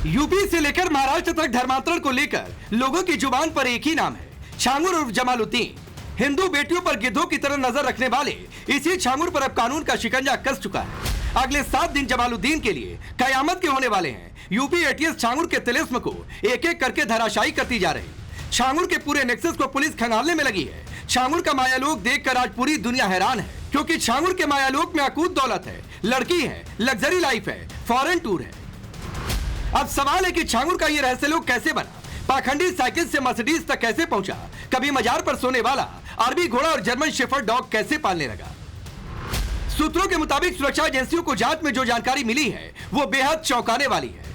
UP से लेकर महाराष्ट्र तक धर्मांतरण को लेकर लोगों की जुबान पर एक ही नाम है, छांगुर उर्फ जमालुद्दीन। हिंदू बेटियों पर गिद्धों की तरह नजर रखने वाले इसी छांगुर पर अब कानून का शिकंजा कस चुका है। अगले 7 दिन जमालुद्दीन के लिए कयामत के होने वाले हैं। यूपी एटीएस छांगुर के तिलिस्म को एक एक करके धराशायी करती जा रही। छांगुर के पूरे नेक्सस को पुलिस खंगालने में लगी है। छांगुर का मायालोक देखकर आज पूरी दुनिया हैरान है, क्योंकि छांगुर के मायालोक में अकूत दौलत है, लड़की है, लग्जरी लाइफ है, फॉरेन टूर है। अब सवाल है कि छांगुर का ये रहस्यलोक कैसे बना, पाखंडी साइकिल से मर्सिडीज तक कैसे पहुंचा, कभी मजार पर सोने वाला अरबी घोड़ा और जर्मन शेफर्ड डॉग कैसे पालने लगा। सूत्रों के मुताबिक सुरक्षा एजेंसियों को जांच में जो जानकारी मिली है वो बेहद चौंकाने वाली है।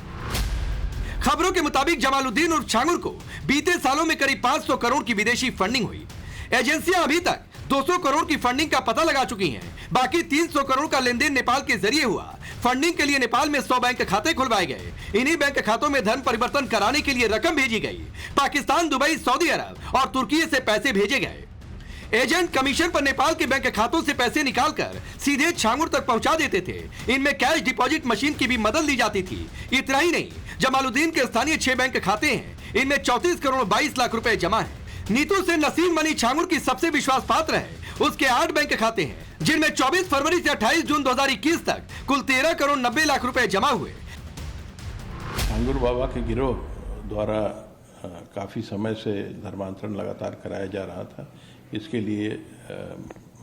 खबरों के मुताबिक जमालुद्दीन उर्फ छांगुर को बीते सालों में करीब 500 करोड़ की विदेशी फंडिंग हुई। एजेंसियां अभी तक 200 करोड़ की फंडिंग का पता लगा चुकी हैं। बाकी 300 करोड़ का लेन देन नेपाल के जरिए हुआ। फंडिंग के लिए नेपाल में 100 बैंक खाते खुलवाए गए। इन्हीं बैंक खातों में धन परिवर्तन कराने के लिए रकम भेजी गई। पाकिस्तान, दुबई, सऊदी अरब और तुर्की से पैसे भेजे गए। एजेंट कमीशन पर नेपाल के बैंक खातों से पैसे निकालकर सीधे छांगुर तक पहुंचा देते थे। इनमें कैश डिपॉजिट मशीन की भी मदद ली जाती थी। इतना ही नहीं, जमालुद्दीन के स्थानीय 6 बैंक खाते हैं। इनमें 34 करोड़ 22 लाख रुपए जमा है। नीतू से नसीम मनी छांगुर की सबसे विश्वास पात्र है। उसके 8 बैंक खाते हैं, जिनमें 24 फरवरी से 28 जून 2021 तक कुल 13 करोड़ 90 लाख रुपए जमा हुए। छांगुर बाबा के गिरोह द्वारा काफ़ी समय से धर्मांतरण लगातार कराया जा रहा था। इसके लिए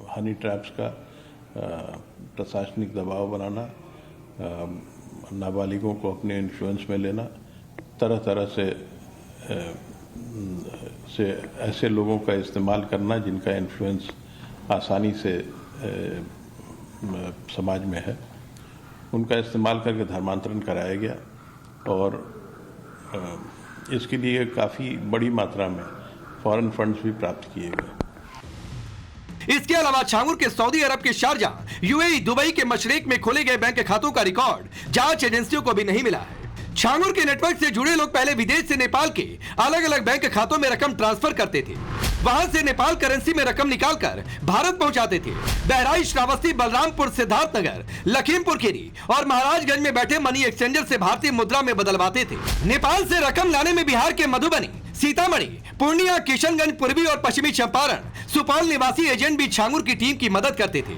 हनी ट्रैप्स का प्रशासनिक दबाव बनाना, नाबालिगों को अपने इन्फ्लुएंस में लेना, तरह तरह से ऐसे लोगों का इस्तेमाल करना जिनका इन्फ्लुएंस आसानी से समाज में है, उनका इस्तेमाल करके धर्मांतरण कराया गया। और इसके लिए काफ़ी बड़ी मात्रा में फॉरेन फंड्स भी प्राप्त किए गए। इसके अलावा छांगुर के सऊदी अरब के शारजा, यूएई, दुबई के मशरिक में खोले गए बैंक खातों का रिकॉर्ड जांच एजेंसियों को भी नहीं मिला है। छांगुर के नेटवर्क से जुड़े लोग पहले विदेश से नेपाल के अलग अलग बैंक खातों में रकम ट्रांसफर करते थे। वहां से नेपाल करेंसी में रकम निकालकर भारत पहुंचाते थे। बहराइच, श्रावस्ती, बलरामपुर, सिद्धार्थनगर, लखीमपुर खीरी और महाराजगंज में बैठे मनी एक्सचेंजर से भारतीय मुद्रा में बदलवाते थे। नेपाल से रकम लाने में बिहार के मधुबनी, सीतामढ़ी, पूर्णिया, किशनगंज, पूर्वी और पश्चिमी चंपारण, सुपौल निवासी एजेंट भी छांगुर की टीम की मदद करते थे।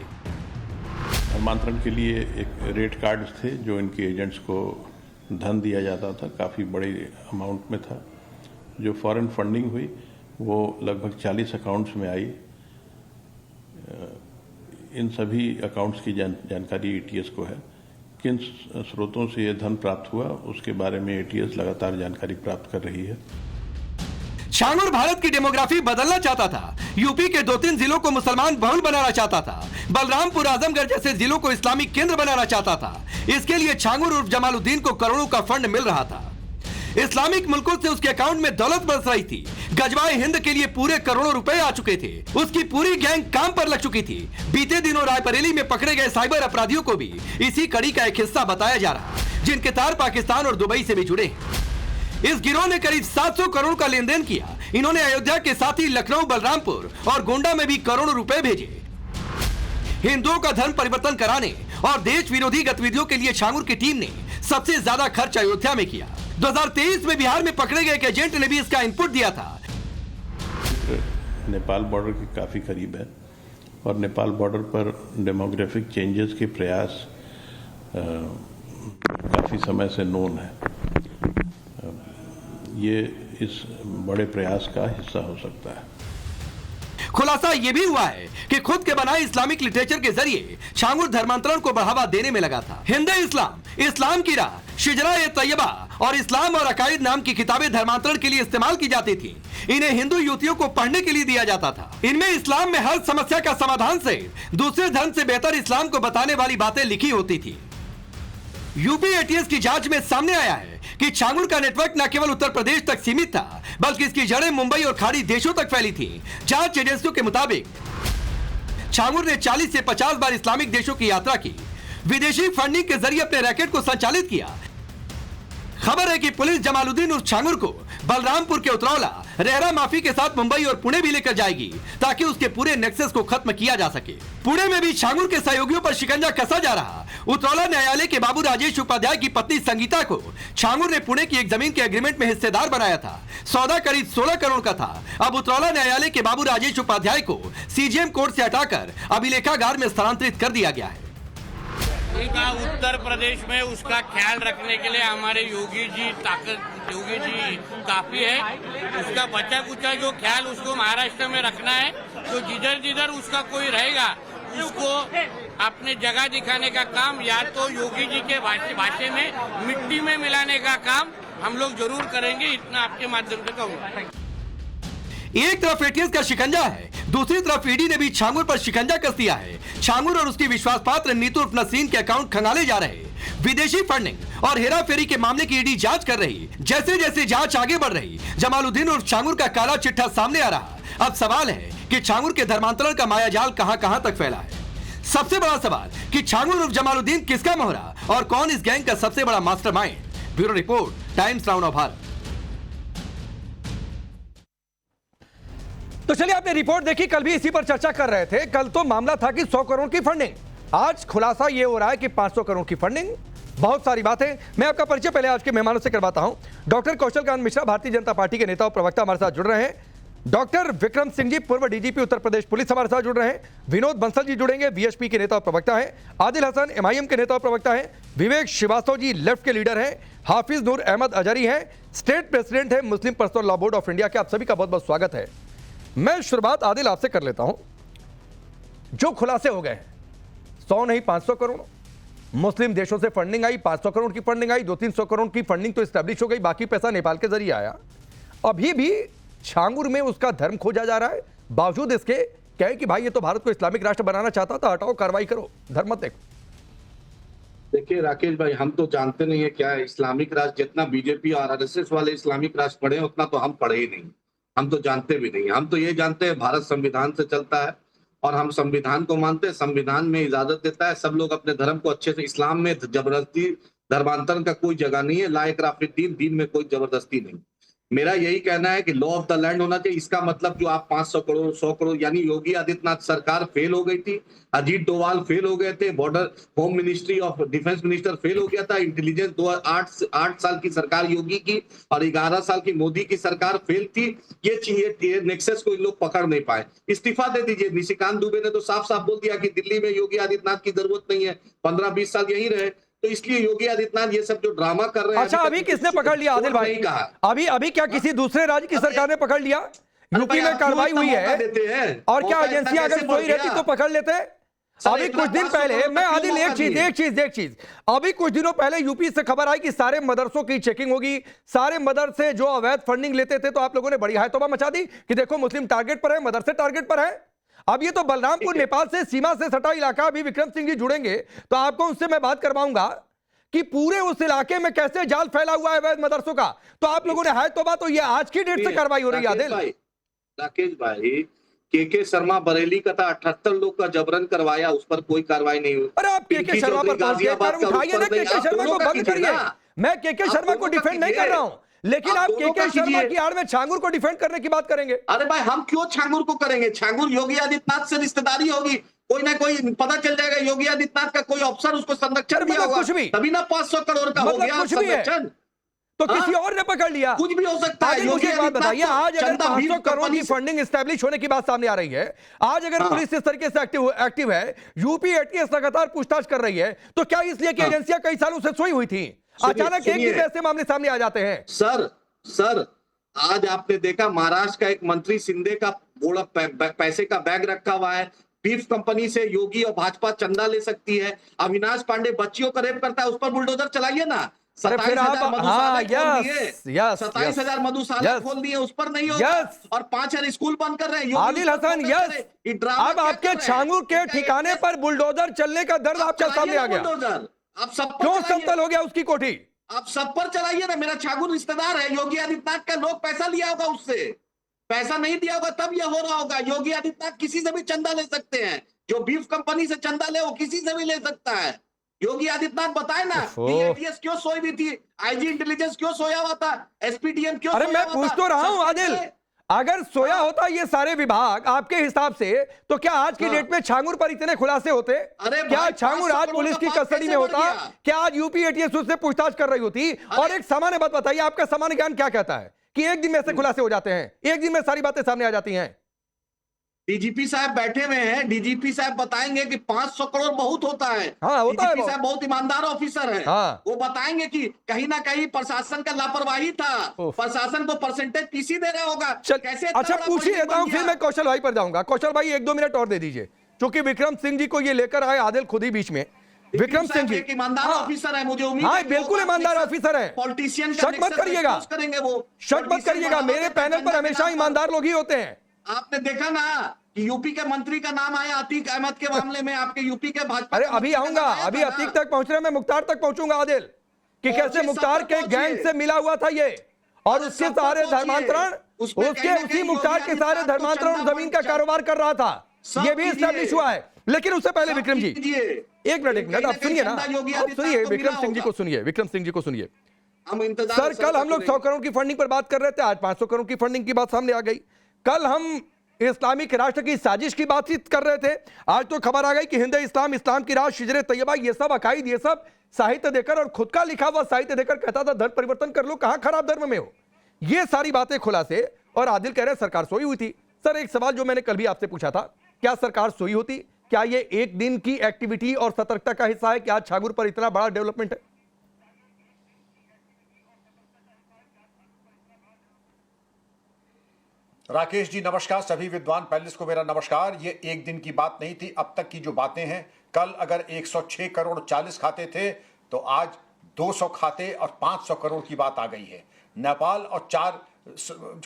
धर्मांतरण के लिए एक रेट कार्ड थे जो इनके एजेंट्स को धन दिया जाता था, काफ़ी बड़े अमाउंट में था। जो फॉरेन फंडिंग हुई वो लगभग 40 अकाउंट्स में आई। इन सभी अकाउंट्स की जानकारी एटीएस को है। किन स्रोतों से यह धन प्राप्त हुआ उसके बारे में एटीएस लगातार जानकारी प्राप्त कर रही है। छांगुर भारत की डेमोग्राफी बदलना चाहता था। यूपी के 2-3 जिलों को मुसलमान बहुल बनाना चाहता था। बलरामपुर, आजमगढ़ जैसे जिलों को इस्लामिक केंद्र बनाना चाहता था। इसके लिए छांगुर उर्फ जमालुद्दीन को करोड़ों का फंड मिल रहा था। इस्लामिक मुल्कों से उसके अकाउंट में दौलत बरस रही थी। गजवाए हिंद के लिए पूरे करोड़ों रुपए आ चुके थे। उसकी पूरी गैंग काम पर लग चुकी थी। बीते दिनों रायबरेली में पकड़े गए साइबर अपराधियों को भी इसी कड़ी का एक हिस्सा बताया जा रहा, जिनके तार पाकिस्तान और दुबई से भी जुड़े हैं। इस गिरोह ने करीब 700 करोड़ का लेन देन किया। इन्होंने अयोध्या के साथ ही लखनऊ, बलरामपुर और गोंडा में भी करोड़ों रुपए भेजे। हिंदुओं का धर्म परिवर्तन कराने और देश विरोधी गतिविधियों के लिए छांगुर की टीम ने सबसे ज्यादा खर्च अयोध्या में किया। 2023 में बिहार में पकड़े गए एक एजेंट ने भी इसका इनपुट दिया था। नेपाल बॉर्डर के काफी करीब है और नेपाल बॉर्डर पर डेमोग्राफिक चेंजेस के प्रयास काफी समय से नोन है। ये इस बड़े प्रयास का हिस्सा हो सकता है। खुलासा यह भी हुआ है कि खुद के बनाए इस्लामिक लिटरेचर के जरिए छांगुर धर्मांतरण को बढ़ावा देने में लगा था। हिंदे इस्लाम, इस्लाम की राह, शिजरा-ए-तैयबा और इस्लाम और अकायद नाम की किताबें धर्मांतरण के लिए इस्तेमाल की जाती थी। इन्हें हिंदू युवतियों को पढ़ने के लिए दिया जाता था। इनमें इस्लाम में हर समस्या का समाधान से दूसरे धर्म से बेहतर इस्लाम को बताने वाली बातें लिखी होती थी। यूपी एटीएस की जांच में सामने आया है कि छांगुर का नेटवर्क न केवल उत्तर प्रदेश तक सीमित था, बल्कि इसकी जड़ें मुंबई और खाड़ी देशों तक फैली थी। जांच एजेंसियों के मुताबिक छांगुर ने 40 से 50 बार इस्लामिक देशों की यात्रा की। विदेशी फंडिंग के जरिए अपने रैकेट को संचालित किया। खबर है कि पुलिस जमालुद्दीन उर्फ छांगुर को बलरामपुर के उतरौला रेहरा माफी के साथ मुंबई और पुणे भी लेकर जाएगी ताकि उसके पूरे नेक्सस को खत्म किया जा सके। पुणे में भी छांगुर के सहयोगियों पर शिकंजा कसा जा रहा। उतरौला न्यायालय के बाबू राजेश उपाध्याय की पत्नी संगीता को छांगुर ने पुणे की एक जमीन के एग्रीमेंट में हिस्सेदार बनाया था। सौदा करीब 16 करोड़ का था। अब उतरौला न्यायालय के बाबू राजेश उपाध्याय को सीजीएम कोर्ट से हटाकर अभिलेखागार में स्थानांतरित कर दिया गया है। उनका उत्तर प्रदेश में उसका ख्याल रखने के लिए हमारे योगी जी काफी है। उसका बचा कुचा जो ख्याल उसको महाराष्ट्र में रखना है, तो जिधर जिधर उसका कोई रहेगा उसको अपने जगह दिखाने का काम या तो योगी जी के भाषे में मिट्टी में मिलाने का काम हम लोग जरूर करेंगे। इतना आपके माध्यम से कहूँगा। एक तरफ एटीएस का शिकंजा है, दूसरी तरफ ईडी ने भी छांगुर पर शिकंजा कस दिया है। छांगुर और उसकी विश्वास पात्र नीतू उर्फ नसीम के अकाउंट खंगाले जा रहे। विदेशी फंडिंग और हेराफेरी के मामले की ईडी जांच कर रही। जैसे जैसे जांच आगे बढ़ रही, जमालुद्दीन उर्फ छांगुर का काला चिट्ठा सामने आ रहा। अब सवाल है कि छांगुर के धर्मांतरण का मायाजाल कहां तक फैला है। सबसे बड़ा सवाल कि छांगुर उर्फ जमालुद्दीन किसका मोहरा और कौन इस गैंग का सबसे बड़ा mastermind. Bureau report, times now Bharat. तो चलिए, आपने रिपोर्ट देखी, कल भी इसी पर चर्चा कर रहे थे। कल तो मामला था कि 100 करोड़ की फंडिंग, आज खुलासा यह हो रहा है कि 500 करोड़ की फंडिंग। बहुत सारी बातें। मैं आपका परिचय पहले आज के मेहमानों से करवाता हूं। डॉक्टर कौशल कांत मिश्रा, भारतीय जनता पार्टी के नेता और प्रवक्ता, हमारे साथ जुड़ रहे हैं। डॉक्टर विक्रम सिंह जी, पूर्व डीजीपी उत्तर प्रदेश पुलिस, हमारे साथ जुड़ रहे हैं। विनोद बंसल जी जुड़ेंगे, वीएचपी के नेता और प्रवक्ता हैं। आदिल हसन, एमआईएम के नेता और प्रवक्ता हैं। विवेक श्रीवास्तव जी, लेफ्ट के लीडर हैं। हाफिज नूर अहमद अजहरी हैं, स्टेट प्रेसिडेंट हैं Muslim personal law board of India के। आप सभी का बहुत बहुत स्वागत है। मैं शुरुआत आदिल आपसे कर लेता हूं। जो खुलासे हो गए, 100 नहीं 500 करोड़ मुस्लिम देशों से फंडिंग आई, 500 करोड़ की फंडिंग आई, 200-300 करोड़ की फंडिंग तो एस्टैब्लिश हो गई, बाकी पैसा नेपाल के जरिए आया। अभी भी छांगुर में उसका धर्म खोजा जा रहा है, बावजूद इसके कहे कि भाई ये तो भारत को इस्लामिक राष्ट्र बनाना चाहता था, हटाओ, कार्रवाई करो, धर्म मत देखो। देखिए राकेश भाई, हम तो जानते नहीं है क्या है इस्लामिक राष्ट्र। जितना बीजेपी और आरएसएस वाले इस्लामिक राष्ट्र पढ़े हैं, उतना तो हम पढ़े ही नहीं। हम तो जानते भी नहीं। हम तो ये जानते हैं भारत संविधान से चलता है और हम संविधान को मानते हैं। संविधान में इजाजत देता है सब लोग अपने धर्म को अच्छे से। इस्लाम में जबरदस्ती धर्मांतरण का कोई जगह नहीं है। ला इकराह फिद्दीन, दीन में कोई जबरदस्ती नहीं। मेरा यही कहना है कि लॉ ऑफ द लैंड होना चाहिए। इसका मतलब जो आप 500 करोड़ 100 करोड़, यानी योगी आदित्यनाथ सरकार फेल हो गई थी, अजीत डोवाल फेल हो गए थे, border home ministry of defence minister fail हो गया था, इंटेलिजेंस 8 साल की सरकार योगी की और 11 साल की मोदी की सरकार फेल थी। ये नेक्सस को इन लोग पकड़ नहीं पाए। इस्तीफा दे दीजिए। निशिकांत दुबे ने तो साफ साफ बोल दिया कि दिल्ली में योगी आदित्यनाथ की जरूरत नहीं है, 15-20 साल यहीं रहे। तो इसलिए योगी आदित्यनाथ ये सब जो ड्रामा कर रहे हैं। अच्छा, अभी किसने पकड़ लिया आदिल भाई? अभी क्या किसी दूसरे राज्य की सरकार ने पकड़ लिया? यूपी में कार्रवाई हुई है और क्या एजेंसियां अगर सोई रहती तो पकड़ लेते? अभी कुछ दिन पहले, मैं आदिल एक चीज अभी कुछ दिनों पहले यूपी से खबर आई कि सारे मदरसों की चेकिंग होगी। सारे मदरसे जो अवैध फंडिंग लेते थे, तो आप लोगों ने बड़ी हायतौबा मचा दी कि देखो मुस्लिम टारगेट पर है, मदरसे टारगेट पर है। अब ये तो बलरामपुर नेपाल से सीमा से सटा इलाका। अभी विक्रम सिंह जी जुड़ेंगे तो आपको उससे मैं बात करवाऊंगा कि पूरे उस इलाके में कैसे जाल फैला हुआ है अवैध मदरसों का। तो आप लोगों ने है तो बात, तो ये आज की डेट से कार्रवाई हो रही है। राकेश भाई, के शर्मा बरेली का था, 78 लोग का जबरन करवाया, उस पर कोई कार्रवाई नहीं हुई। अरे आप के शर्मा पर उठाइए ना, के शर्मा को बंद करिए। मैं के शर्मा को डिफेंड नहीं कर रहा हूं, लेकिन आप के शर्मा की आड़ में छांगुर को डिफेंड करने की बात करेंगे। अरे भाई, हम क्यों छांगुर को करेंगे? छांगुर योगी आदित्यनाथ से रिश्तेदारी होगी, कोई ना कोई पता चल जाएगा। योगी आदित्यनाथ का कोई अफसर उसको संरक्षण दिया होगा, तभी ना 500 करोड़ का हो गया संरक्षण। तो किसी और ने पकड़ लिया, कुछ भी हो सकता है। मुझे एक बात बताइए, आज अगर 500 करोड़ की फंडिंग एस्टैब्लिश होने की बात सामने आ रही है, आज अगर पुलिस इस तरीके से एक्टिव है, यूपी एटीएस लगातार पूछताछ कर रही है, तो क्या इसलिए कि एजेंसियां कई सालों से सोई हुई थी? अचानक एक दिन ऐसे मामले सामने आ जाते हैं। सर आज आपने देखा महाराष्ट्र का एक मंत्री शिंदे का बोला पैसे का बैग रखा हुआ है। बीफ कंपनी से योगी और भाजपा चंदा ले सकती है। अविनाश पांडे बच्चियों का रेप करता है, उस पर बुलडोजर चलाइए ना। 27,000 मधुशाला खोल दिए, उस पर नहीं होगा। और 5,000 स्कूल बंद कर रहे हैं। आदिल हसन, अब आपके छांगुर के ठिकाने पर बुलडोजर चलने का दर्द आपके सामने आ गया। आप सब क्यों समतल हो गया उसकी कोठी? आप सब पर चलाइए ना। मेरा छांगुर रिश्तेदार है, योगी आदित्यनाथ का लोग पैसा लिया होगा, उससे पैसा नहीं दिया होगा तब यह हो रहा होगा। योगी आदित्यनाथ किसी से भी चंदा ले सकते हैं। जो बीफ कंपनी से चंदा ले वो किसी से भी ले सकता है। योगी आदित्यनाथ बताए ना कि एटीएस क्यों सोई हुई थी, आईजी इंटेलिजेंस क्यों सोया हुआ था, एसपीडीएम क्यों अरे सोया मैं हुआ पूछ था? तो रहा हूं आदिल, अगर सोया होता ये सारे विभाग आपके हिसाब से, तो क्या आज की डेट में छांगुर पर इतने खुलासे होते? अरे क्या भाई, छांगुर 500 आज करोड़ पुलिस का की पाप कस्टडी में कैसे बढ़ होता? गया? क्या आज यूपी एटीएस उससे पूछताछ कर रही होती? और एक सामान्य बात बताइए, आपका सामान्य ज्ञान क्या कहता है कि एक दिन में ऐसे खुलासे हो जाते हैं, एक दिन में सारी बातें सामने आ जाती हैं? डीजीपी साहब बैठे हुए हैं, डीजीपी साहब बताएंगे कि 500 करोड़ बहुत होता है। हाँ, होता है डीजीपी बहुत। साहब बहुत ईमानदार ऑफिसर हैं। हाँ। वो बताएंगे कि कहीं ना कहीं प्रशासन का लापरवाही था, उफ। प्रशासन को परसेंटेज पीसी दे रहा होगा। चल, कैसे इतना अच्छा बड़ा पूछ ही पॉलिटिक लेता हूं, बन फिर गया? मैं कौशल भाई पर जाऊंगा। कौशल भाई 1-2 मिनट और दे दीजिए, क्योंकि विक्रम सिंह जी को ये लेकर आए आदिल खुद ही बीच में। विक्रम सिंह जी एक ईमानदार हाँ, ऑफिसर है, मुझे उम्मीद हाँ, है कि वो बिल्कुल बात ईमानदार नेक्सस ऑफिसर है, पॉलिटिशियन शक मत करिएगा, करेंगे वो शक मत पॉलिटिशियन करिएगा, बराबर मेरे के पैनल पर झंडे के हमेशा नाम पर। ईमानदार लोग ही होते हैं। आपने देखा ना कि यूपी के मंत्री का नाम आया अतीक अहमद के मामले में, आपके यूपी के भाजपा अरे के अभी मंत्री का आऊंगा, नाम आया अभी था ना। अतीक तक पहुंच रहे हैं, मैं मुख्तार तक पहुंचूंगा आदिल, कि पहुंचिए, कैसे सब मुख्तार तक के पहुंचिए। गैंग से मिला हुआ था ये, और अरे उसके सब तक सारे पहुंचिए। धर्मांतरण, उसमें उसके कहीं ना उसी कहीं मुख्तार योगी के सारे आदित्यनाथ को धर्मांतरण चंदा जमीन का पर कारोबार कर रहा था, सब ये भी कीजिए। स्टैब्लिश हुआ है। लेकिन उससे पहले सब विक्रम जी कीजिए। एक मिनट, आप सुनिए ना, आप सुनिए विक्रम सिंह जी को सुनिए, विक्रम सिंह जी को सुनिए। हम इंतजार सर कल हम लोग 100 करोड़ की फंडिंग पर बात कर रहे थे, आज 500 करोड़ की फंडिंग की बात सामने आ गई। कल हम इस्लामिक राष्ट्र की साजिश की बातचीत कर रहे थे, आज तो खबर आ गई कि हिंद इस्लाम, इस्लाम की राह, शिजरे तैयबा, ये सब अकायद, ये सब साहित्य देकर और खुद का लिखा हुआ साहित्य देकर कहता था धर्म परिवर्तन कर लो, कहां खराब धर्म में हो। ये सारी बातें खुलासे, और आदिल कह रहे सरकार सोई हुई थी। सर एक सवाल जो मैंने कल भी आपसे पूछा था, क्या सरकार सोई होती? क्या ये एक दिन की एक्टिविटी और सतर्कता का हिस्सा है कि आज छागुर पर इतना बड़ा डेवलपमेंट है? राकेश जी नमस्कार, सभी विद्वान पैनलिस्ट को मेरा नमस्कार। ये एक दिन की बात नहीं थी, अब तक की जो बातें हैं, कल अगर 106 करोड़ 40 खाते थे तो आज 200 खाते और 500 करोड़ की बात आ गई है। नेपाल और 4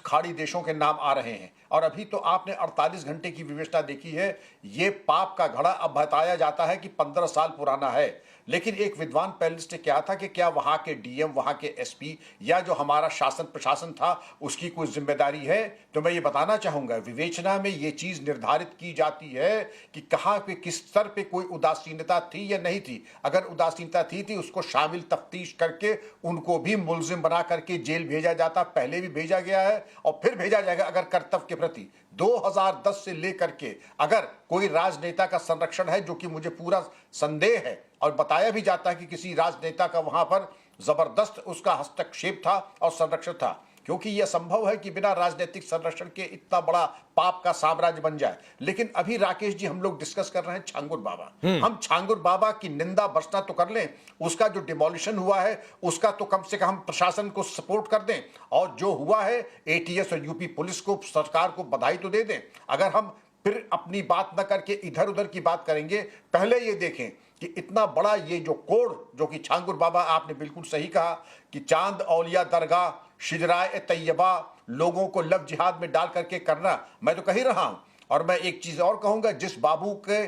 खाड़ी देशों के नाम आ रहे हैं, और अभी तो आपने 48 घंटे की विवेचना देखी है। ये पाप का घड़ा अब बताया जाता है कि 15 साल पुराना है, लेकिन एक विद्वान पैनलिस्ट ने कहा था कि क्या वहां के डीएम, वहां के एसपी या जो हमारा शासन प्रशासन था उसकी कोई जिम्मेदारी है? तो मैं ये बताना चाहूंगा, विवेचना में ये चीज निर्धारित की जाती है कि कहां पे किस स्तर पे कोई उदासीनता थी या नहीं थी। अगर उदासीनता थी उसको शामिल तफ्तीश करके उनको भी मुलजिम बना करके जेल भेजा जाता, पहले भी भेजा गया है और फिर भेजा जाएगा अगर कर्तव्य के प्रति। 2010 से लेकर के अगर कोई राजनेता का संरक्षण है, जो कि मुझे पूरा संदेह है, और बताया भी जाता है कि किसी राजनेता का वहां पर जबरदस्त उसका हस्तक्षेप था और संरक्षण था, क्योंकि यह संभव है कि बिना राजनीतिक संरक्षण के इतना बड़ा पाप का साम्राज्य बन जाए। लेकिन अभी राकेश जी हम लोग डिस्कस कर रहे हैं छांगुर बाबा। हम छांगुर बाबा की निंदा बरसना तो कर लें, उसका जो डिमोलिशन हुआ है उसका तो कम से कम हम प्रशासन को सपोर्ट कर दें, और जो हुआ है एटीएस और यूपी पुलिस को, सरकार को बधाई तो दे दें। अगर हम फिर अपनी बात न करके इधर उधर की बात करेंगे, पहले ये देखें कि इतना बड़ा ये जो कोड, जो कि छांगुर बाबा, आपने बिल्कुल सही कहा कि चांद औलिया दरगाह, शिजराए तैयबा, लोगों को लव जिहाद में डाल करके करना, मैं तो कह ही रहा हूं। और मैं एक चीज और कहूंगा, जिस बाबू के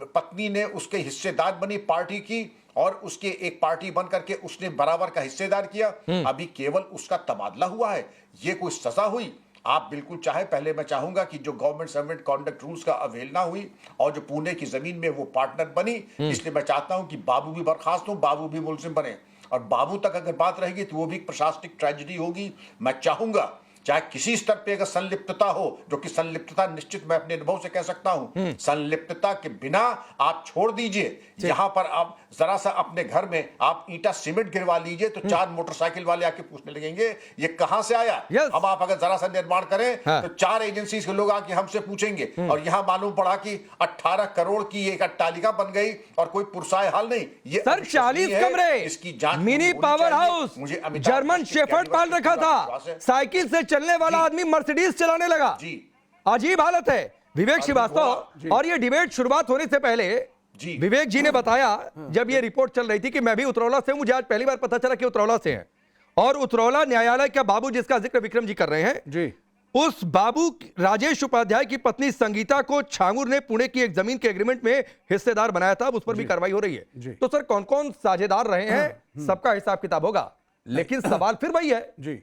पत्नी ने उसके हिस्सेदार बनी पार्टी की और उसके एक पार्टी बन करके उसने बराबर का हिस्सेदार किया, अभी केवल उसका तबादला हुआ है, ये कोई सजा हुई? आप बिल्कुल चाहे, पहले मैं चाहूंगा कि जो गवर्नमेंट सर्वेंट कॉन्डक्ट रूल्स का अवहेलना हुई और जो पुणे की जमीन में वो पार्टनर बनी, इसलिए मैं चाहता हूं कि बाबू भी बर्खास्त हो, बाबू भी मुलजिम बने। और बाबू तक अगर बात रहेगी तो वो भी प्रशासनिक ट्रेजेडी होगी। मैं चाहूंगा चाहे किसी स्तर पे अगर संलिप्तता हो, जो कि संलिप्तता निश्चित मैं अपने अनुभव से कह सकता हूं, संलिप्तता के बिना आप छोड़ दीजिए। यहां पर आप जरा सा अपने घर में आप ईंटा सीमेंट गिरवा लीजिए तो 4 मोटरसाइकिल वाले आके पूछने लगेंगे ये कहां से आया। अब आप अगर जरा सा निर्माण करें तो 4 एजेंसी के लोग आके हमसे पूछेंगे, और यहां मालूम पड़ा कि 18 करोड़ की एक अट्टालिका बन गई और कोई पुरसाए हाल नहीं। ये सर 40 कमरे, इसकी जांच, mini power house, German shepherd पाल रखा था, साइकिल से चलने वाला आदमी मर्सिडीज चलाने लगा जी। अजीब हालत है। विवेक श्रीवास्तव, और ये डिबेट शुरुआत होने से पहले विवेक जी ने बताया, जब ये रिपोर्ट चल रही थी कि मैं भी उतरौला से, मुझे आज पहली बार पता चला कि उतरौला से हैं, और उतरौला न्यायालय का बाबू जिसका जिक्र विक्रम जी कर रहे हैं जी, उस बाबू राजेश उपाध्याय की पत्नी संगीता को छांगुर ने पुणे की एक जमीन के एग्रीमेंट में हिस्सेदार बनाया था। अब उस पर भी कार्रवाई हो रही है। तो सर कौन कौन साझेदार रहे हैं, सबका हिसाब किताब होगा। लेकिन सवाल फिर वही है जी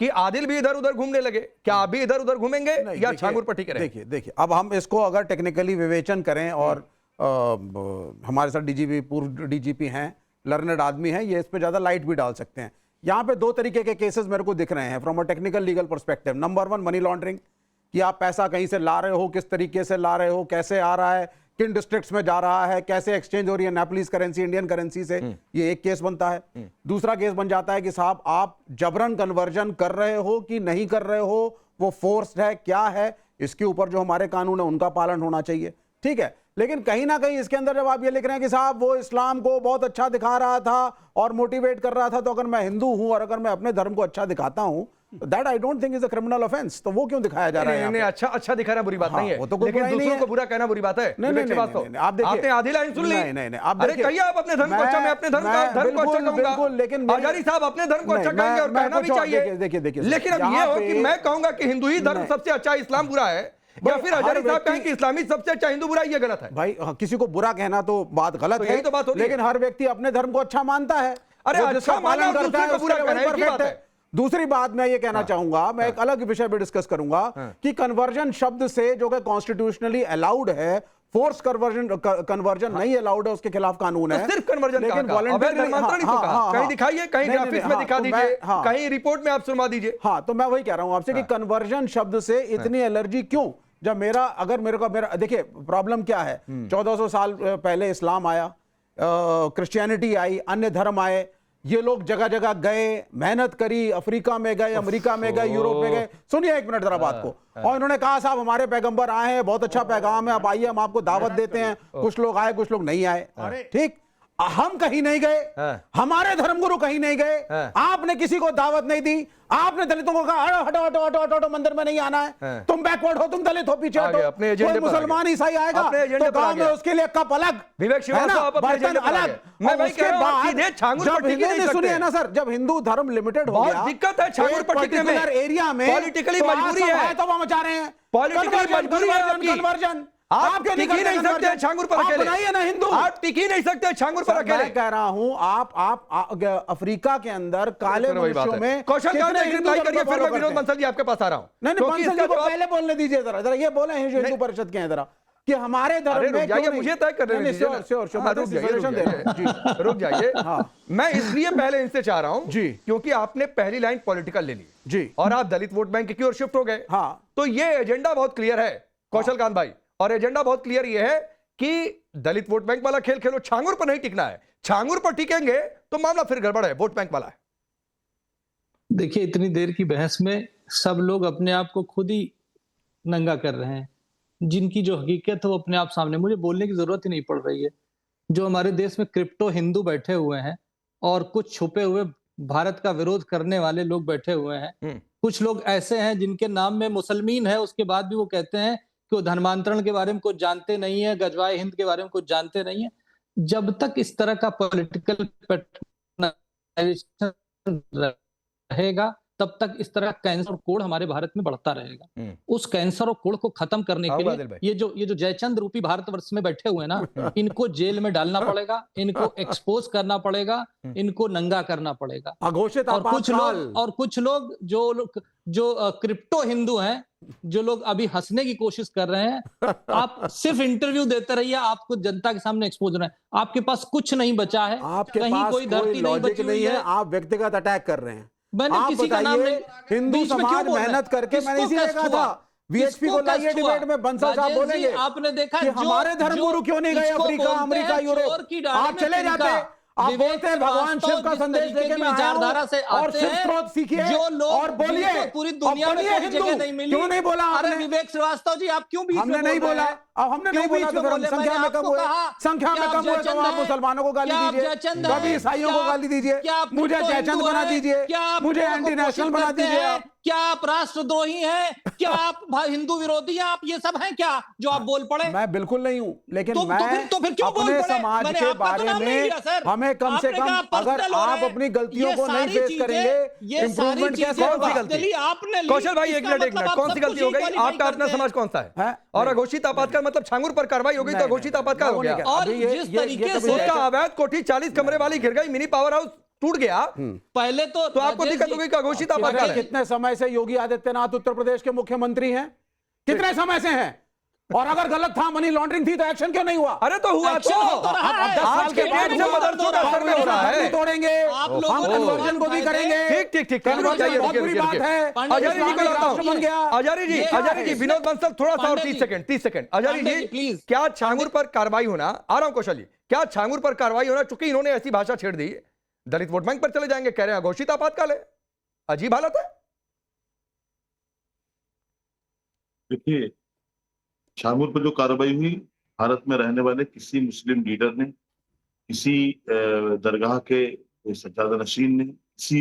कि आदिल भी इधर उधर घूमने लगे, क्या आप भी इधर उधर घूमेंगे या छांगुर पर ठीक रहेंगे? देखिए अब हम इसको अगर टेक्निकली विवेचन करें और हमारे साथ डीजीपी, पूर्व डीजीपी हैं, लर्नड आदमी हैं, ये इस पे ज़्यादा लाइट भी डाल सकते हैं। यहाँ पे दो तरीके के केसेस मेरे को दिख रहे हैं from a technical legal perspective. Number 1, money laundering, कि आप पैसा कहीं से ला रहे हो, किस तरीके से ला रहे हो, कैसे आ रहा है, किन डिस्ट्रिक्ट्स में जा रहा है, कैसे एक्सचेंज हो रही है नेपलीज करेंसी इंडियन करेंसी से, ये एक केस बनता है। दूसरा केस बन जाता है कि साहब आप जबरन कन्वर्जन कर रहे हो कि नहीं कर रहे हो, वो फोर्स्ड है क्या है, इसके ऊपर जो हमारे कानून है उनका पालन होना चाहिए, ठीक है। लेकिन कहीं ना कहीं इसके अंदर जब आप ये लिख रहे हैं कि साहब वो इस्लाम को बहुत अच्छा दिखा रहा था और मोटिवेट कर रहा था, तो अगर मैं हिंदू हूं और अगर मैं अपने धर्म को अच्छा दिखाता हूं, that I don't think is a criminal offence. तो वो क्यों दिखाया जा रहा है? नहीं, अच्छा दिखाना बुरी बात नहीं है, वो तो कोई लेकिन बुराई नहीं दूसरों है। को बुरा कहना बुरी बात है। नहीं, आप देखिए, आपने आधी लाइन सुन ली। नहीं, आप अरे कहिए आप अपने धर्म को अच्छा, मैं अपने धर्म को अच्छा कहूंगा, लेकिन आजादी साहब अपने धर्म को अच्छा कहेंगे और कहना भी चाहिए। देखिए, लेकिन अब ये हो कि मैं कहूंगा कि हिंदू ही धर्म सबसे अच्छा, इस्लाम बुरा है, या फिर आजादी साहब कहें कि इस्लामी सबसे अच्छा, हिंदू बुरा, ये गलत है। भाई किसी को बुरा कहना तो बात गलत है, तो बात होती है। लेकिन हर व्यक्ति अपने धर्म को अच्छा मानता है। अरे वो अच्छा जिसका माना पालन और करता है दूसरे को बुरा उसके लिए कहना वही एक ही perfect बात है। है। दूसरी बात मैं ये कहना चाहूंगा, मैं एक अलग विषय पे डिस्कस करूंगा कि कन्वर्जन शब्द से, जो कि कॉन्स्टिट्यूशनली अलाउड है, फोर्स कन्वर्जन नहीं अलाउड है, उसके खिलाफ कानून है। सिर्फ कन्वर्जन, लेकिन कहीं दिखाइए, कहीं ग्राफिक्स में दिखा दीजिए, कहीं रिपोर्ट में आप सुनवा दीजिए। हाँ, तो मैं वही कह रहा हूं आपसे कि कन्वर्जन शब्द से इतनी एलर्जी क्यों? जब मेरा देखिए प्रॉब्लम क्या है, 1400 साल पहले इस्लाम आया, क्रिश्चियनिटी आई, अन्य धर्म आए, ये लोग जगह जगह गए, मेहनत करी, अफ्रीका में गए, अमेरिका में गए, यूरोप में गए। सुनिए एक मिनट जरा बात को। और इन्होंने कहा साहब हमारे पैगंबर आए हैं, बहुत अच्छा पैगाम है, आप आइए, हम आपको दावत देते हैं। कुछ लोग आए, कुछ लोग नहीं आए, ठीक। हम कहीं नहीं गए, हमारे धर्मगुरु कहीं नहीं गए, आपने किसी को दावत नहीं दी, आपने दलितों को कहा हटो हटो हटो हटो हटो, मंदिर में नहीं आना है, तुम बैकवर्ड हो, तुम दलित हो, पीछे हटो। कोई मुसलमान ईसाई आएगा तो गांव में उसके लिए कप अलग, बर्तन अलग। उसके बाद जब हिंदू ने, सुनिए ना सर, जब हिंदू धर्म लिमिटेड हो गया, दिक्कत है छांगुर पर टिकने में, एरिया में पॉलिटिकली मजबूरी है, तो वो मचा रहे हैं पॉलिटिकली मजबूरी है आपकी। कन्वर्जन। आप टिक ही नहीं सकते छांगुर पर अकेले, बनाइए ना हिंदू, आप टिक ही नहीं सकते छांगुर पर अकेले। मैं कह रहा हूं आप अफ्रीका के अंदर काले मनुष्यों में कौशल रिप्लाई करिए, फिर मैं विनोद बंसल जी आपके पास आ रहा हूं। नहीं, बंसल जी को पहले बोलने दीजिए, जरा ये बोले हैं हिंदू परिषद के हैं जरा कि हमारे धर्म में क्यों नहीं। मुझे तय करने दीजिए, रुक जाइए। मैं इसलिए पहले इनसे चाह रहा हूं जी, क्योंकि आपने पहली लाइन पॉलिटिकल ले ली जी, और आप दलित वोट बैंक की ओर शिफ्ट हो गए। हाँ, तो ये एजेंडा बहुत क्लियर है कौशल कांत भाई, और एजेंडा बहुत क्लियर ये है कि दलित वोट बैंक वाला खेल खेलो, छांगुर पर नहीं टिकना है। छांगुर पर टिकेंगे तो मामला फिर गड़बड़ है, वोट बैंक वाला है। देखिए, इतनी देर की बहस में सब लोग अपने आप को खुद ही नंगा कर रहे हैं, जिनकी जो हकीकत है वो अपने आप सामने, मुझे बोलने की जरूरत ही नहीं पड़ रही है। जो हमारे देश में क्रिप्टो हिंदू बैठे हुए हैं और कुछ छुपे हुए भारत का विरोध करने वाले लोग बैठे हुए हैं। कुछ लोग ऐसे हैं जिनके नाम में मुसलमान है, उसके बाद भी वो कहते हैं कि वो धर्मांतरण के बारे में कुछ जानते नहीं है, गजवाए हिंद के बारे में कुछ जानते नहीं है। जब तक इस तरह का पॉलिटिकल रहेगा तब तक इस तरह कैंसर और कोड़ हमारे भारत में बढ़ता रहेगा। उस कैंसर और कोड़ को खत्म करने के लिए ये जो जयचंद रूपी भारतवर्ष में बैठे हुए हैं ना, इनको जेल में डालना पड़ेगा, इनको एक्सपोज करना पड़ेगा, इनको नंगा करना पड़ेगा। अघोषित और कुछ लोग जो क्रिप्टो हिंदू हैं, जो लोग अभी हंसने की कोशिश कर रहे हैं, आप सिर्फ इंटरव्यू देते रहिए, आपको जनता के सामने एक्सपोज होना है। आपके पास कुछ नहीं बचा है, कहीं कोई धरती नहीं बची हुई है। आप व्यक्तिगत अटैक कर रहे हैं। मैंने किसी का नाम नहीं, हिंदू समाज मेहनत करके, मैंने इसीलिए कहा था वीएचपी को लाइए डिबेट में, बंसल साहब बोलेंगे आपने देखा कि हमारे धर्मगुरु क्यों नहीं गए अफ्रीका, अमेरिका, यूरोप, आप चले जाते, आप बोलते हैं भगवान शिव का संदेश लेके मैं आया हूं और शिव स्रोत सीखिए और बोलिए, पूरी दुनिया में कोई जगह नहीं मिली। क्यों नहीं बोला आपने? अरे विवेक श्रीवास्तव जी, आप क्यों बीच में हमने नहीं बोला, अब हमने नहीं बोला तो फिर हम संख्या में कम हुए, संख्या में कम हुए तो आप मुसलमानों को गाली दीजिए, कभी ईसाइयों को गाली दीजिए, मुझे जयचंद बना दीजिए, मुझे एंटी नेशनल बना दीजिए। क्या आप राष्ट्रद्रोही हैं? क्या आप हिंदू विरोधी हैं? आप ये सब हैं क्या जो आप बोल पड़े? मैं बिल्कुल नहीं हूं, लेकिन मैं फिर क्यों अपने समाज के बारे में हमें कम से कम, अगर आप अपनी गलतियों को नहीं फेस करेंगे, इंप्रूवमेंट कैसे होगा? कौशल भाई एक मिनट, कौन सी गलती हो गई? आपका अपना समाज कौन सा है? और अघोषित आपातकाल मतलब छांगुर पर कार्रवाई हो गई तो अघोषित आपातकाल हो गया। और जिस तरीके से उसका अवैध कोठी 40 कमरे वाली गिर गई, मिनी पावर हाउस टूट गया, पहले तो आपको दिक्कत हो गई कि अघोषित आपातकाल है। कितने समय से योगी आदित्यनाथ उत्तर प्रदेश के मुख्यमंत्री हैं? कितने समय से हैं? और अगर गलत था, मनी लॉन्ड्रिंग थी, तो एक्शन क्यों नहीं हुआ? अरे तो हुआ तो आज के डेट में मदरसों का सर्वे हो रहा है, तोड़ेंगे, हम कन्वर्जन को भी करेंगे। ठीक कन्वर्जन बहुत बुरी बात है। आचार्य जी को लाता हूं। आचार्य जी, विनोद बंसल थोड़ा सा और 30 सेकंड। आचार्य जी, क्या छांगुर पर कार्रवाई होना, आ रहा हूं कौशल जी, क्या छांगुर पर कार्रवाई होना, चूंकि इन्होंने ऐसी भाषा छेड़ दी, दलित वोट बैंक पर चले जाएंगे, कह रहे हैं घोषित आपातकाल है, अजीब हालत है। देखिए, छांगुर पर जो कार्रवाई हुई, भारत में रहने वाले किसी मुस्लिम लीडर ने, किसी दरगाह के सज्जादनशीन ने, किसी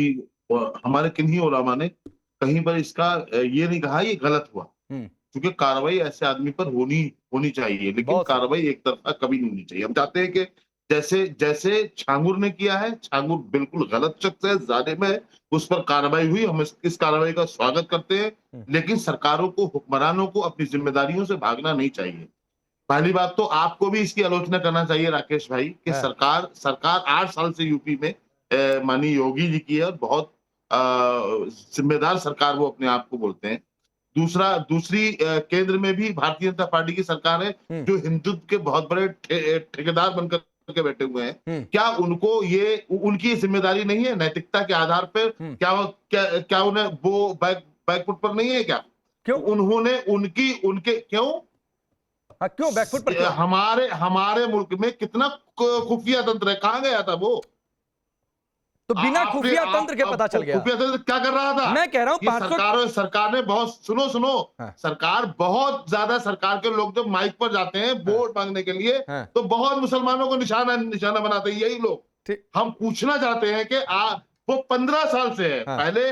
हमारे किन्हीं उलमा ने कहीं पर इसका ये नहीं कहा ये गलत हुआ, क्योंकि कार्रवाई ऐसे आदमी पर होनी चाहिए, लेकिन कार्रवाई एक तरफा कभी नहीं होनी चाहिए। हम चाहते हैं कि जैसे छांगुर ने किया है, छांगुर बिल्कुल गलत शख्स है, जालिम है, उस पर कार्रवाई हुई, हम इस कार्रवाई का स्वागत करते हैं, लेकिन सरकारों को, हुक्मरानों को अपनी जिम्मेदारियों से भागना नहीं चाहिए। पहली बात तो आपको भी इसकी आलोचना करना चाहिए राकेश भाई कि सरकार 8 साल से यूपी में माननीय योगी जी की है और बहुत जिम्मेदार सरकार वो अपने आप को बोलते हैं। दूसरी केंद्र में भी भारतीय जनता पार्टी की सरकार है जो हिंदुत्व के बहुत बड़े ठेकेदार बनकर के बैठे हुए हैं। क्या उनको उनकी जिम्मेदारी नहीं है नैतिकता के आधार पर? क्या उन्हें वो बैकफुट पर नहीं है क्या? क्यों उन्होंने उनके क्यों बैकफुट पर? हमारे मुल्क में कितना खुफिया तंत्र है, कहां गया था वो? तो बिना खुफिया तंत्र के पता चल गया। खुफिया तंत्र क्या कर रहा था? मैं कह रहा हूं सरकार ने बहुत सुनो सरकार बहुत ज्यादा, सरकार के लोग जब माइक पर जाते हैं वोट मांगने के लिए तो बहुत मुसलमानों को निशाना बनाते हैं यही लोग। हम पूछना चाहते हैं कि वो 15 साल से है, पहले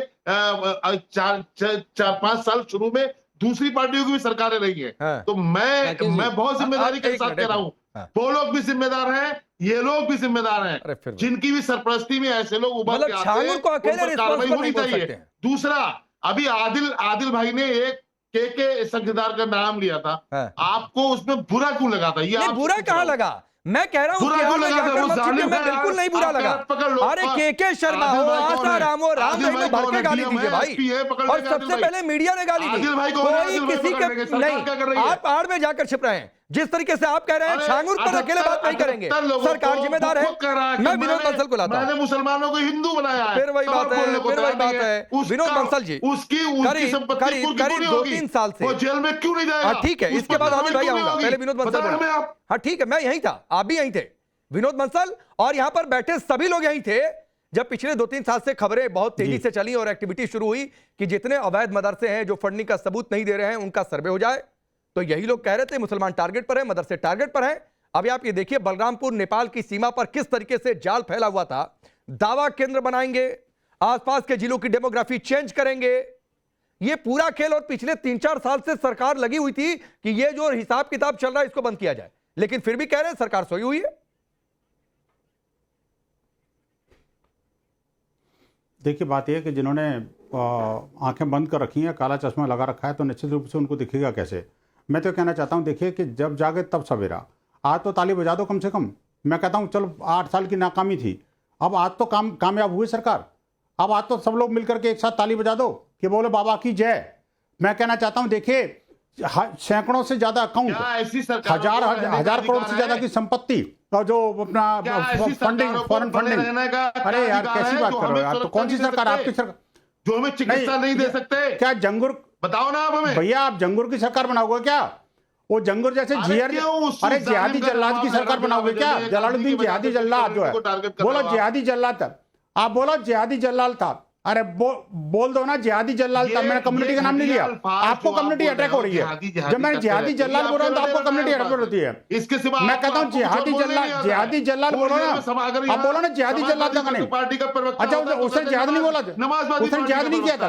4-5 साल शुरू में दूसरी पार्टियों की भी सरकारें रही है, तो मैं बहुत जिम्मेदारी के साथ कह रहा हूँ, वो लोग भी जिम्मेदार हैं, ये लोग भी जिम्मेदार हैं, जिनकी भी सरपरस्ती में ऐसे लोग उभर के आते हैं, उन पर कार्रवाई होनी चाहिए। दूसरा, अभी आदिल भाई ने एक के संगीदार का नाम लिया था, आपको उसमें बुरा क्यों लगा था? ये बुरा कहाँ लगा? मैं कह रहा हूँ बिल्कुल नहीं बुरा लगा। अरे के शर्मा हो, आसाराम हो, राम रहीम भर के गाली दीजिए भाई, और सबसे पहले मीडिया ने गाली दी, कोई किसी के नहीं। आप आड़ में जाकर छिप रहे हैं, जिस तरीके से आप कह रहे हैं छांगुर पर अकेले बात नहीं करेंगे, सरकार जिम्मेदार है। मैं विनोद बंसल को लाता हूं। मैंने मुसलमानों को हिंदू बनाया है, फिर वही बात है विनोद बंसल जी, करीब 2-3 साल से वो जेल में क्यों नहीं जाएगा? ठीक है, इसके बाद आदिल भाई आऊंगा, पहले विनोद बंसल। हाँ ठीक है, मैं यहीं था, आप भी यहीं थे, विनोद बंसल और यहां पर बैठे सभी लोग यहीं थे जब पिछले 2-3 साल से खबरें बहुत तेजी से चली और एक्टिविटी शुरू हुई कि जितने अवैध मदरसे हैं जो फंडिंग का सबूत नहीं दे रहे हैं उनका सर्वे हो जाए। तो यही लोग कह रहे थे मुसलमान टारगेट पर है, मदरसे टारगेट पर हैं। अभी आप ये देखिए बलरामपुर नेपाल की सीमा पर किस तरीके से जाल फैला हुआ था। दावा केंद्र बनाएंगे, आसपास के जिलों की डेमोग्राफी चेंज करेंगे, ये पूरा खेल। और पिछले 3-4 साल से सरकार लगी हुई थी कि ये जो हिसाब किताब चल रहा है इसको बंद किया जाए, लेकिन फिर भी कह रहे हैं सरकार सोई हुई है। देखिए बात यह है कि जिन्होंने आंखें बंद कर रखी हैं, काला चश्मा लगा रखा है, तो निश्चित रूप से उनको दिखेगा कैसे। मैं तो कहना चाहता हूं, देखिए कि जब जागे तब सवेरा। आज तो ताली बजा दो कम से कम। मैं कहता हूं चलो 8 साल की नाकामी थी, अब आज तो कामयाब हुई सरकार। अब आज तो सब लोग मिलकर के एक साथ ताली बजा दो कि बोले बाबा की जय। मैं कहना चाहता हूं, देखिए सैकड़ों से ज्यादा अकाउंट, हजार करोड़ से ज्यादा की संपत्ति और जो अपना फंडिंग, फॉरेन फंडिंग। अरे यार कैसी बात कर रहे हो यार, तो कौन सी सरकार? आपकी सरकार जो हमें चिकित्सा नहीं दे सकते। क्या जंगुर बताओ ना आप हमें भैया, आप जंगुर की सरकार बनाओगे क्या? वो जंगुर जैसे अरे जिहादी जल्लाद की सरकार बनाओगे क्या? जलालुद्दीन जिहादी जल्लाद जो है, बोलो जिहादी जल्लाद था, आप बोलो जिहादी जल्लाद था। अरे बोल दो ना जिहादी जल्लाद था। मैंने कम्युनिटी का नाम नहीं लिया, आपको कम्युनिटी अटैक हो रही है। जब मैं जिहादी जल्लाद बोल रहा हूँ तो आपको कम्युनिटी अटैक होती है। इसके सिवा मैं कहता हूँ जिहादी जल्लाद बोलो ना, आप बोलो ना जिहादी जल्लाद का नहीं। पार्टी का प्रवक्ता, अच्छा उसने जिहाद नहीं बोला, उसने जिहाद नहीं किया था,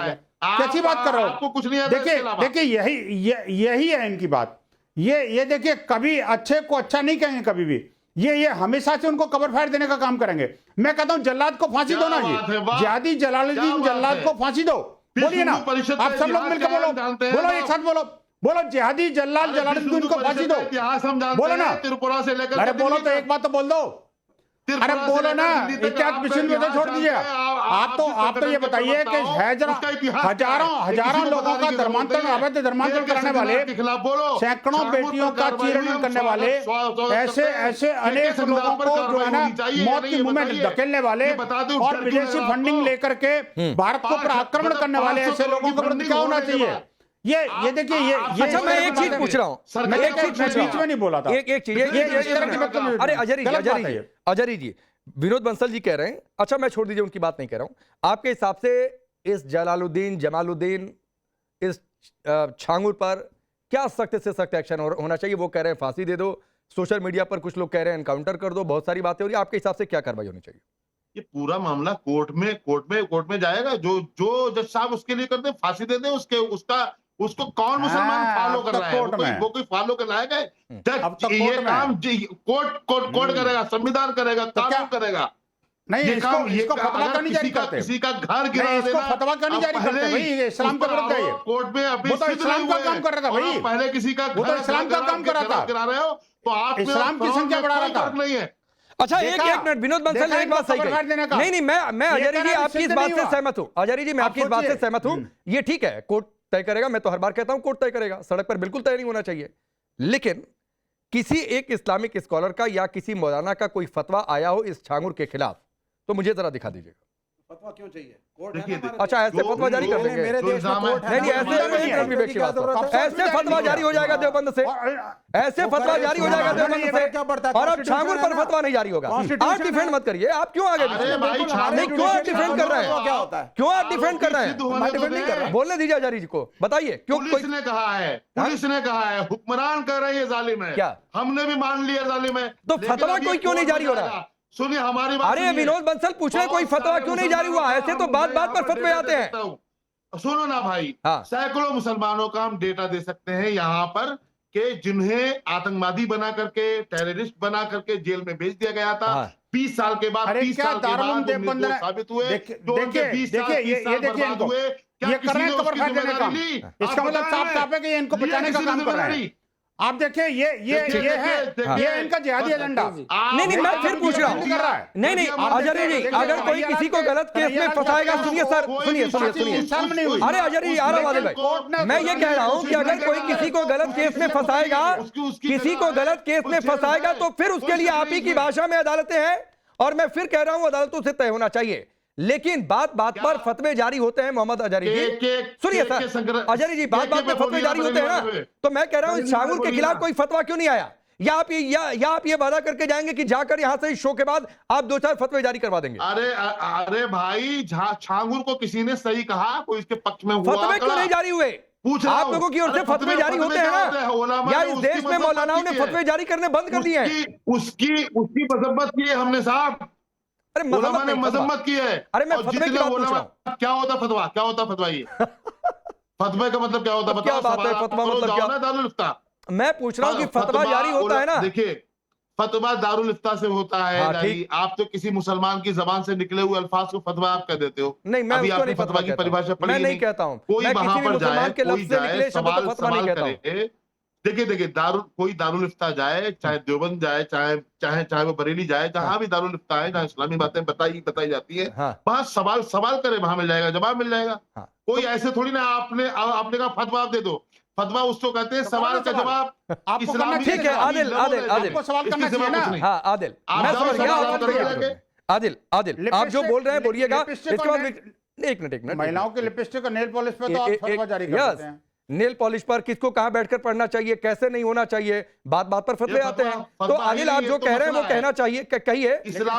कैसी बात कर रहे हो? आपको कुछ नहीं आता। देखिए यही है इनकी बात। ये देखिए कभी अच्छे को अच्छा नहीं कहेंगे कभी भी, ये हमेशा से उनको कवर फायर देने का काम करेंगे। मैं कहता हूं जल्लाद को फांसी दो ना, जी जिहादी जलालुद्दीन जल्लाद को फांसी दो। बोलिए ना, आप सब लोग मिलकर बोलो एक साथ बोलो जिहादी जलालुद्दीन को फांसी दो। बोलो ना, त्रिपुरा से लेकर, अरे बोलो तो एक बात तो बोल दो। अरे बोलो ना, इतिहास पिछले में छोड़ दीजिए। आप तो ये बताइए कि हजारों लोगों का धर्मांतरण, अवैध धर्मांतरण करने वाले, सैकड़ों बेटियों का चीरण करने वाले, ऐसे अनेक लोगों को जो है ना मौत के मुंह में धकेलने वाले और विदेशी फंडिंग लेकर के भारत को पर आक्रमण करने वाले ऐसे लोगों को क्या होना चाहिए? ये देखिए, ये अच्छा, मैं एक चीज पूछ रहा हूं, मैं एक चीज बीच में नहीं बोला था। एक चीज, अरे अजरी जी, विनोद बंसल जी कह रहे हैं, अच्छा मैं छोड़ दीजिए, उनकी बात नहीं कह रहा हूं। आपके हिसाब से इस जमालुद्दीन इस छांगुर पर क्या सख्त से सख्त एक्शन होना चाहिए? वो कह रहे हैं फांसी दे दो, सोशल मीडिया पर कुछ लोग कह रहे हैं एनकाउंटर कर दो, बहुत सारी बातें हो रही है। आपके हिसाब से क्या कार्रवाई होनी चाहिए? ये पूरा मामला कोर्ट में जाएगा। जो जज साहब उसके लिए करते, फांसी दे दे। उसको कौन मुसलमान फॉलो कर रहा है? वो कोई फॉलो कर रहा है? ये काम कोर्ट करेगा, संविधान करेगा, कानून करेगा। नहीं, इसको फतवा क्यों नहीं जारी करते? किसी का घर गिरा देना, इसको फतवा क्यों नहीं जारी करते भाई? ये इस्लाम का विरुद्ध है ये। कोर्ट में अभी वो तो इस्लाम का काम कर रहा था भाई, पहले किसी का वो तो इस्लाम का काम कर रहा था, गिरा रहे हो तो आप इस्लाम की संख्या बढ़ा रहा था। नहीं है। अच्छा, एक मिनट, विनोद बंसल ने एक बात सही कही। नहीं, मैं आचार्य जी आपकी इस बात से सहमत हूं। आचार्य जी, मैं आपकी इस बात से सहमत हूं। ये ठीक है, कोर्ट तय करेगा। मैं तो हर बार कहता हूं कोर्ट तय करेगा, सड़क पर बिल्कुल तय नहीं होना चाहिए। लेकिन किसी एक इस्लामिक स्कॉलर का या किसी मौलाना का कोई फतवा आया हो इस छांगुर के खिलाफ, तो मुझे जरा दिखा दीजिएगा। फतवा क्यों चाहिए? अच्छा, ऐसे फतवा जारी कर देंगे? मेरे देश में कोर्ट है। नहीं, ऐसे फतवा जारी हो जाएगा देवबंद से, ऐसे फतवा जारी हो जाएगा देवबंद से, और अब छांगुर पर फतवा नहीं जारी होगा। आप डिफेंड मत करिए, आप क्यों आगे नहीं, क्यों आप डिफेंड कर रहे हैं? क्या होता है? क्यों आप डिफेंड कर रहे हैं? बोलने दीजिए आचार्य जी को, बताइए क्यों। पुलिस ने कहा है, हुक्मरान कह रहे हैं ये जालिम है। क्या? हमने भी मान लिया जालिम है, तो फतवा कोई क्यों नहीं जारी हो रहा? सुनिए हमारी बात। अरे विनोद बंसल पूछ रहे कोई फतवा क्यों नहीं जारी हुआ? ऐसे तो बात बात पर फतवे आते हैं। सुनो ना भाई, हाँ। सैकड़ों मुसलमानों का हम डेटा दे सकते हैं यहाँ पर कि जिन्हें आतंकवादी बना करके, टेररिस्ट बना करके जेल में भेज दिया गया था। 20 साल के बाद, 30 साल के बाद निर्दोष साबित हुए। देखिए, ये देखिए इनको, ये कर रहे हैं कवर फाड़ देने का। इसका मतलब साफ है कि ये इनको बचाने का काम कर रहे हैं। आप देखिए, ये इनका जिहादी एजेंडा। नहीं, मैं फिर पूछ रहा हूँ। नहीं, आचार्य जी, अगर कोई किसी को गलत केस में फंसाएगा, सुनिए सर, सुनिए। अरे आचार्य जी, भाई, मैं ये कह रहा हूँ कि अगर कोई किसी को गलत केस में फंसाएगा, तो फिर उसके लिए आप ही की भाषा में अदालतें हैं, और मैं फिर कह रहा हूँ अदालतों से तय होना चाहिए। लेकिन बात बात पर फतवे जारी होते हैं। मोहम्मद अजहरी जी, सुनिए सर, अजहरी जी, बात बात पर फतवे जारी होते हैं ना, तो मैं कह रहा हूं छांगुर के खिलाफ कोई फतवा क्यों नहीं आया? या आप ये वादा करके जाएंगे कि जाकर यहां से इस शो के बाद आप 2-4 फतवे जारी करवा देंगे? अरे भाई, छांगुर को किसी ने सही कहा, कोई इसके पक्ष में हुआ? फतवे क्यों नहीं जारी हुए? आप लोगों की ओर से फतवे जारी होते हैं ना, या इस देश में मौलानाओं ने फतवे जारी करने बंद कर दिए हैं? उसकी मजम्मत की है हमने साहब। अरे मजम्मत की है। अरे मैं फतवे की बात पूछ रहा हूं। क्या होता फतवा? क्या होता फतवा? ये फतवे का मतलब क्या होता? क्या बात है? फतवा मतलब क्या? दारुल इफ्ता। मैं पूछ रहा हूं कि फतवा जारी होता है ना। देखिए, फतवा दारुल इफ्ता से होता है। आप तो किसी मुसलमान की जबान से निकले हुए अल्फाज को फतवा आप कह देते हो। नहीं, मैं उसको नहीं फतवा की परिभाषा पढ़ी, मैं नहीं कहता हूं। कोई वहां पर जाए, कोई जाए, सवाल करे। देखिए, कोई दारुल इफ्ता जाए, चाहे देवबंद जाए, चाहे वो बरेली जाए, जहां भी दारुल इफ्ता है, जहां इस्लामी बातें बताई जाती है, वहां सवाल करे, वहां मिल जाएगा, जवाब मिल जाएगा। कोई ऐसे थोड़ी ना आपने कहा फतवा आप दे दो। फतवा उसको कहते हैं सवाल का जवाब। ठीक है, आदिल सवाल करना चाहिए ना। हाँ, आदिल, मैं समझ गया। आदिल, आप जो बोल रहे हैं बोलिएगा। इसके बाद एक मिनट, महिलाओं के लिपस्टिक और नेल पॉलिश पे तो आप फतवा जारी कर देते हैं। नेल पॉलिश पर किसको कहां बैठकर पढ़ना चाहिए, कैसे नहीं होना चाहिए, बात बात पर फतवे आते हैं। तो आदिल, आप जो कह रहे हैं वो कहना चाहिए, कहिए,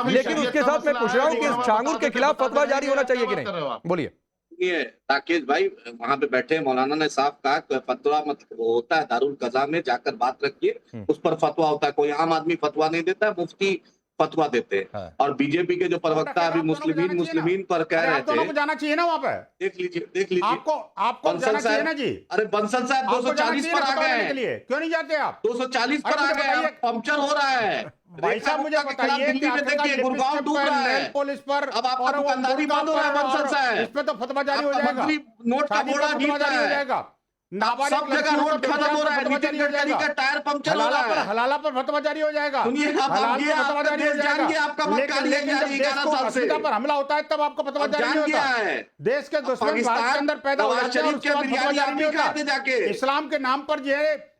लेकिन उसके साथ मैं पूछ रहा हूं कि छांगुर के खिलाफ फतवा जारी होना चाहिए कि नहीं? बोलिए। ये राकेश भाई वहां पे बैठे मौलाना ने साफ कहा फतवा मतलब होता है दारुल कज़ा में जाकर बात रखिए, उस पर फतवा होता है। कोई आम आदमी फतवा नहीं देता, मुफ्ती फतवा देते हैं। और बीजेपी के जो प्रवक्ता अभी मुस्लिमीन पर कह रहे थे, जाना चाहिए ना वहाँ पे। देख लीजिए आपको जाना चाहिए ना जी। अरे बंसल साहब 240 पर आ गए, क्यों नहीं जाते आप? 240 पर आ गए, पंक्चर हो रहा है। भाई साहब मुझे बताइए, दिल्ली में देखिए गुड़गांव डूब रहा है, पुलिस पर अब आपका दुकानदारी बंद हो रहा है बंसल साहब, इस पे तो फतवा जारी हो जाएगा, नोट का घोड़ा गिर रहा है। नाबालिग सब जगह रोड खत्म हो रहा है, नितिन गडकरी का टायर पंक्चर हो रहा है, हलाला पर फतवा जारी हो जाएगा। सुनिए आप, हलाल ये पर फतवा आपका जारी हो देश जान जाएगा। गया, आपका मक्का लिया जा रही 11 साल से। पर हमला होता है तब आपका फतवा अब जारी जान नहीं होता गया है। देश के दुश्मन भारत के अंदर पैदा हो नवाज जाते हैं और शरीफ उसके के बाद फतवा बिरयानी जारी आप नहीं भी खाते होता। जाके। इस्लाम के नाम पर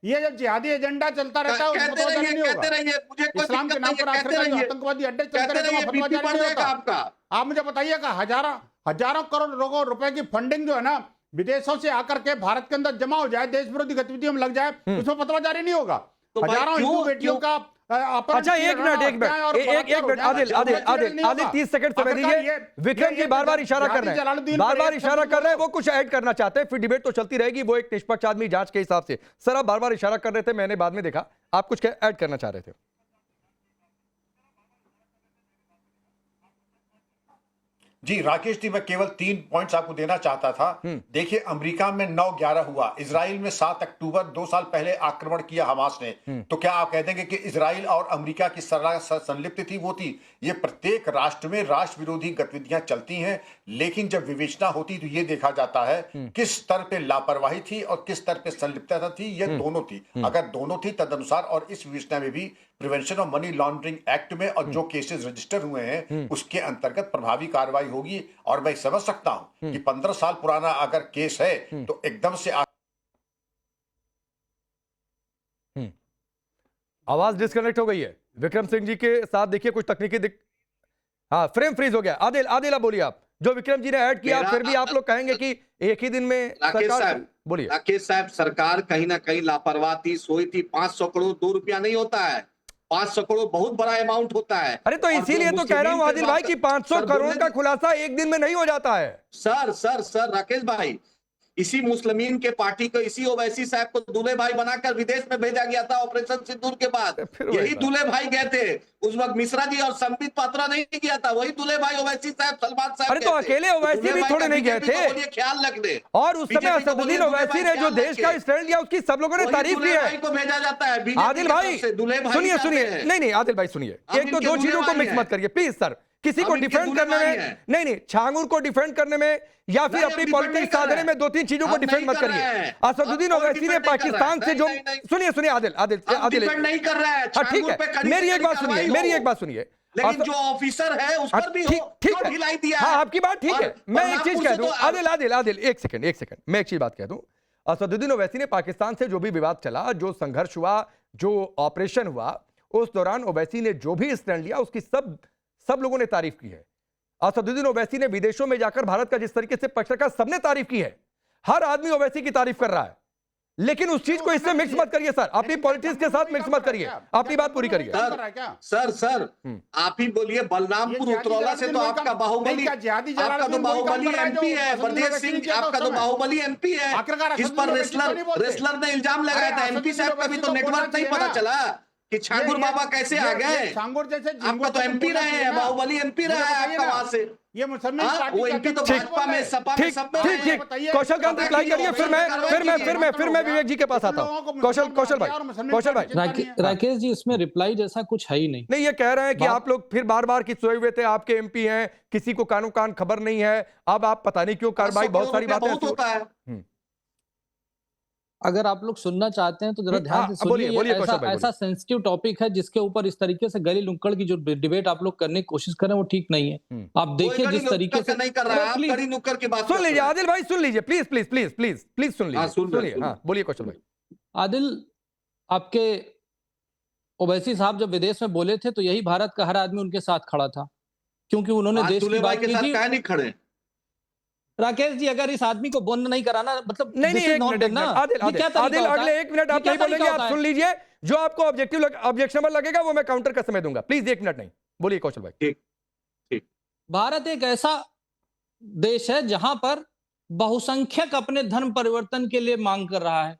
ये जो जिहादी एजेंडा चलता रहता है कहते रहिए, कहते रहिए, मुझे कोई इस्लाम के दिक्कत नाम नहीं पर है, आखिरकार कहते जो रहिए, आतंकवादी अड्डे चलते कहते रहते हैं रहिए, वहाँ फतवा बीपी जारी बढ़ नहीं जाएगा होता। आपका। आप मुझे बताइएगा हजारों करोड़ रुपए की फंडिंग जो है ना विदेशों से आकर के भारत के अंदर जमा हो जाए, देश विरोधी गतिविधियों में लग जाए, उसमें फतवा जारी नहीं होगा। तो भाई हजारों हिंदू बेटियों का अच्छा एक मिनट आदिल 30 सेकंड समय दीजिए। विक्रम जी बार बार इशारा कर रहे हैं, वो कुछ ऐड करना चाहते हैं, फिर डिबेट तो चलती रहेगी। वो एक निष्पक्ष आदमी जांच के हिसाब से। सर आप बार बार इशारा कर रहे थे, मैंने बाद में देखा आप कुछ ऐड करना चाह रहे थे। जी राकेश जी, मैं केवल 3 पॉइंट्स आपको देना चाहता था। देखिए अमेरिका में 9/11 हुआ, इजराइल में 7 अक्टूबर 2 साल पहले आक्रमण किया हमास ने। तो क्या आप कह देंगे कि इजराइल और अमेरिका की संलिप्त थी? वो थी। ये प्रत्येक राष्ट्र में राष्ट्र विरोधी गतिविधियां चलती हैं, लेकिन जब विवेचना होती तो ये देखा जाता है किस स्तर पे लापरवाही थी और किस स्तर पे संलिप्तता थी। ये दोनों थी। अगर दोनों थी तदनुसार, और इस विवेचना में भी prevention of money laundering act में और जो केसेस रजिस्टर हुए हैं उसके अंतर्गत प्रभावी कार्रवाई होगी। और मैं समझ सकता हूं कि 15 साल पुराना अगर केस है तो एकदम से आवाज डिस्कनेक्ट हो गई है विक्रम सिंह जी के साथ। देखिए कुछ तकनीकी हाँ फ्रेम फ्रीज हो गया। आदिल आप बोलिए। आप जो विक्रम जी ने ऐड किया, फिर भी आप लोग कहेंगे कि एक ही दिन में सरकार, बोलिए राकेश साहब, सरकार कहीं ना कहीं लापरवाह थी, सोई थी। 500 करोड़ 2 रुपया नहीं होता है, 500 करोड़ बहुत बड़ा अमाउंट होता है। अरे तो इसीलिए तो कह रहा हूं आदिल भाई कि 500 करोड़ का खुलासा एक दिन में नहीं हो जाता है। सर राकेश भाई, इसी मुस्लिमीन के पार्टी को, इसी ओवैसी साहब को दूल्हे भाई बनाकर विदेश में भेजा गया था ऑपरेशन सिंदूर के बाद। यही दूल्हे भाई गए थे उस वक्त। मिश्रा जी और संबित पात्रा नहीं गया था, वही दूल्हे भाई ओवैसी साहब, सलमान साहब। अरे तो अकेले ओवैसी भी थोड़े नहीं गए थे, ख्याल रख दे। और उस समय असदुद्दीन ओवैसी ने जो देश का स्टैंड लिया उसकी सब लोगों ने तारीफ की है। को भेजा जाता है आदिल भाई, सुनिए नहीं आदिल भाई सुनिए, एक तो 2 चीजों को मिक्स मत करिए प्लीज सर। किसी को डिफेंड करने में नहीं, छांगुर को डिफेंड करने में या फिर अपनी पॉलिटिक्स साधने में 2-3 चीजों को डिफेंड मत करिए। असदुद्दीन ओवैसी ने पाकिस्तान से जो, सुनिए आदिल नहीं कर रहा है। ठीक है, मेरी एक बात सुनिए, लेकिन जो ऑफिसर है उस पर भी ठीक है, हाँ आपकी बात ठीक है। मैं एक चीज कह दूं, आदिल एक सेकंड, मैं एक चीज बात कह दूं। असदुद्दीन ओवैसी ने पाकिस्तान से जो भी विवाद चला, जो संघर्ष हुआ, जो ऑपरेशन हुआ, उस दौरान ओवैसी ने जो भी स्टैंड लिया उसकी सब लोगों ने तारीफ की है। असदुद्दीन ओवैसी ने विदेशों में जाकर भारत का जिस तरीके से पक्ष रखा, सबने तारीफ की है। हर आदमी ओवैसी की तारीफ कर रहा है, लेकिन उस चीज को इससे मिक्स मत करिए सर, अपनी पॉलिटिक्स के साथ मिक्स मत करिए। अपनी बात पूरी करिए सर। आप ही बोलिए, बलरामपुर उतरौला से तो आपका बाहुबली, आपका तो बाहुबली एमपी है। बलदेव सिंह आपका तो बाहुबली एमपी है, जिस पर रेसलर ने इल्जाम लगाया था। एमपी साहब का भी तो नेटवर्क नहीं पता चला कि छांगुर बाबा कैसे आ गए। छांगुर जैसे आपका तो एमपी रहे हैं, बाहुबली एमपी रहा है आपका वहां से। ये मुसलमान पार्टी वो एमपी तो भाजपा में, सपा में, सब में रहे हैं। कौशल कांत रिप्लाई करिए, फिर मैं विवेक जी के पास आता हूं। कौशल भाई राकेश जी, इसमें रिप्लाई जैसा कुछ है ही नहीं। ये कह रहे हैं कि आप लोग फिर बार कि सोए हुए थे, आपके एमपी हैं, किसी को कान खबर नहीं है। अब आप पता नहीं क्यों कार्रवाई, बहुत सारी बातें होता है। अगर आप लोग सुनना चाहते हैं तो जरा ध्यान से सुनिए। ऐसा सेंसिटिव टॉपिक है जिसके ऊपर इस तरीके से गली नुक्कड़ की जो डिबेट आप लोग करने की कोशिश कर रहे हैं वो ठीक नहीं है। आप देखिए जिस तरीके से नहीं कर रहा है, गली नुक्कड़ की बात सुन लीजिए। आदिल भाई सुन लीजिए प्लीज सुन लीजिए। सुनिए, हाँ बोलिए कौशल भाई। आदिल, आपके ओवैसी साहब जब विदेश में बोले थे तो यही भारत का हर आदमी उनके साथ खड़ा था, क्योंकि उन्होंने देश की बात की थी। नहीं खड़े राकेश जी, अगर इस आदमी को बंद नहीं कराना, मतलब नहीं अगले 1 मिनट आप नहीं बोलेंगे, आप सुन लीजिए। जो आपको ऑब्जेक्शनेबल लगेगा वो मैं काउंटर का समय दूंगा। प्लीज 1 मिनट नहीं, बोलिए कौशल भाई। ठीक। भारत एक ऐसा देश है जहां पर बहुसंख्यक अपने धर्म परिवर्तन के लिए मांग कर रहा है।